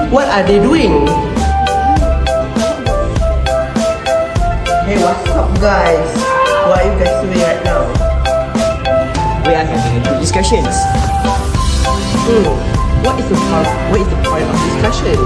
What are they doing? Hey, what's up guys? What are you guys doing right now? We are having a group discussions. What is the point of discussion?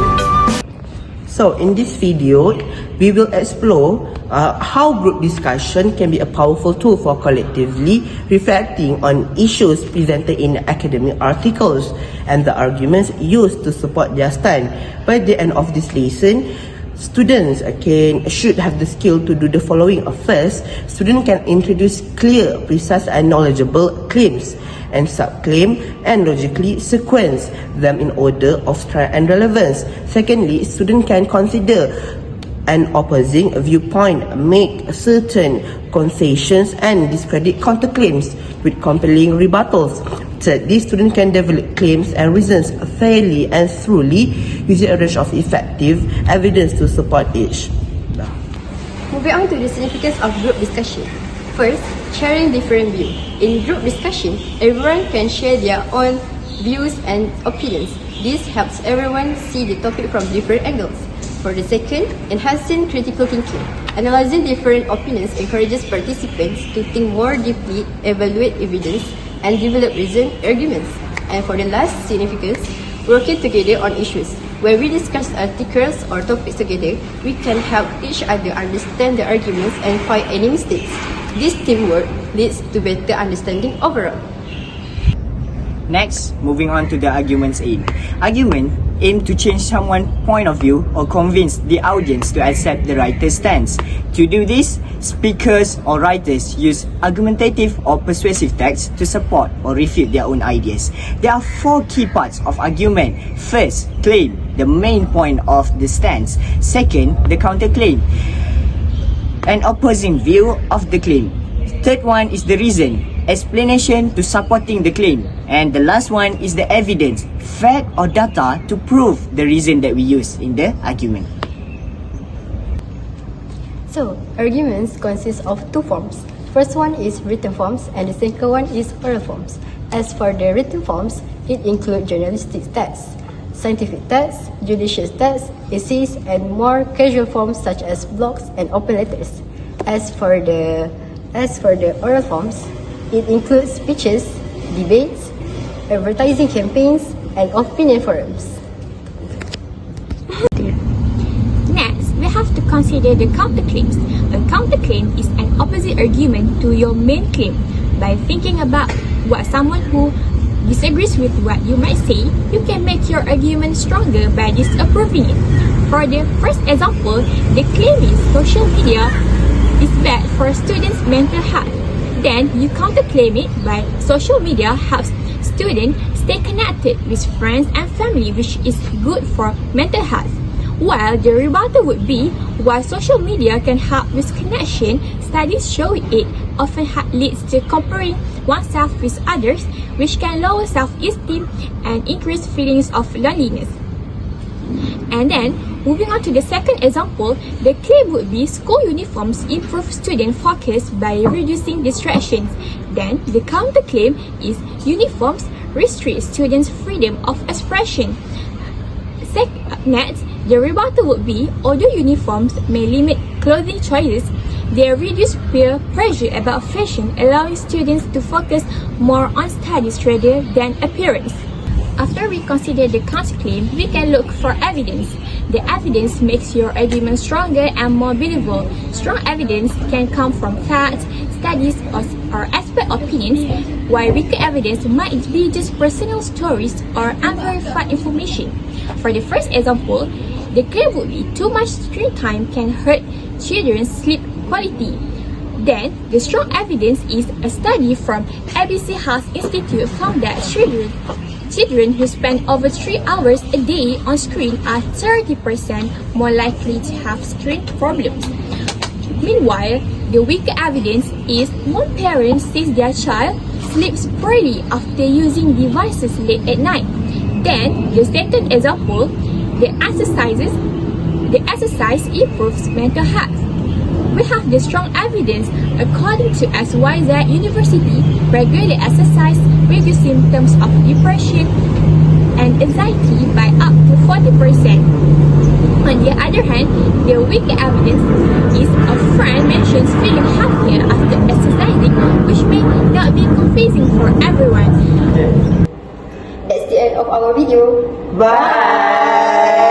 So in this video, we will explore how group discussion can be a powerful tool for collectively reflecting on issues presented in academic articles and the arguments used to support their stand. By the end of this lesson, students should have the skill to do the following. First, students can introduce clear, precise and knowledgeable claims and subclaim and logically sequence them in order of strength and relevance. Secondly, students can consider an opposing viewpoint, make certain concessions and discredit counterclaims with compelling rebuttals. Thirdly, students can develop claims and reasons fairly and thoroughly using a range of effective evidence to support each. Moving on to the significance of group discussion. First, sharing different views. In group discussion, everyone can share their own views and opinions. This helps everyone see the topic from different angles. For the second, enhancing critical thinking. Analyzing different opinions encourages participants to think more deeply, evaluate evidence, and develop reasoned arguments. And for the last significance, working together on issues. When we discuss articles or topics together, we can help each other understand the arguments and find any mistakes. This teamwork leads to better understanding overall. Next, moving on to the argument's aim. Argument aim to change someone's point of view or convince the audience to accept the writer's stance. To do this, speakers or writers use argumentative or persuasive text to support or refute their own ideas. There are 4 key parts of argument. First, claim, the main point of the stance. Second, the counterclaim, an opposing view of the claim. Third one is the reason, explanation to supporting the claim. And the last one is the evidence, fact or data to prove the reason that we use in the argument. So, arguments consist of 2 forms. First one is written forms and the second one is oral forms. As for the written forms, it includes journalistic texts, scientific texts, judicial texts, essays, and more casual forms such as blogs and open letters. As for the oral forms, it includes speeches, debates, advertising campaigns, and opinion forums. Next, we have to consider the counterclaims. A counterclaim is an opposite argument to your main claim. By thinking about what someone who disagrees with what you might say, you can make your argument stronger by disapproving it. For the first example, the claim is social media is bad for students' mental health. Then you counterclaim it by social media helps students stay connected with friends and family, which is good for mental health. While the rebuttal would be, while social media can help with connection, studies show it often leads to comparing oneself with others, which can lower self-esteem and increase feelings of loneliness. And then, moving on to the second example, the claim would be school uniforms improve student focus by reducing distractions. Then, the counterclaim is uniforms restrict students' freedom of expression. Next, the rebuttal would be, although uniforms may limit clothing choices, they reduce peer pressure about fashion, allowing students to focus more on studies rather than appearance. After we consider the counterclaim, we can look for evidence. The evidence makes your argument stronger and more believable. Strong evidence can come from facts, studies, or expert opinions, while weaker evidence might be just personal stories or unverified information. For the first example, the claim would be too much screen time can hurt children's sleep quality. Then, the strong evidence is a study from ABC Health Institute found that children who spend over 3 hours a day on screen are 30% more likely to have screen problems. Meanwhile, the weaker evidence is one parent says their child sleeps poorly after using devices late at night. Then, the second example, the exercise improves mental health. We have the strong evidence according to SYZ University, regular exercise reduces symptoms of depression and anxiety by up to 40%. On the other hand, the weak evidence is a friend mentions feeling happier after exercising, which may not be convincing for everyone. That's the end of our video. Bye!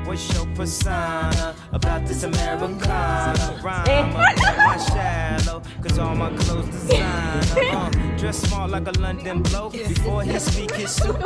What's your persona about this Americana? Rhyme my shallow, cause all my clothes designer. Dress smart like a London bloke. Before he speak his suit.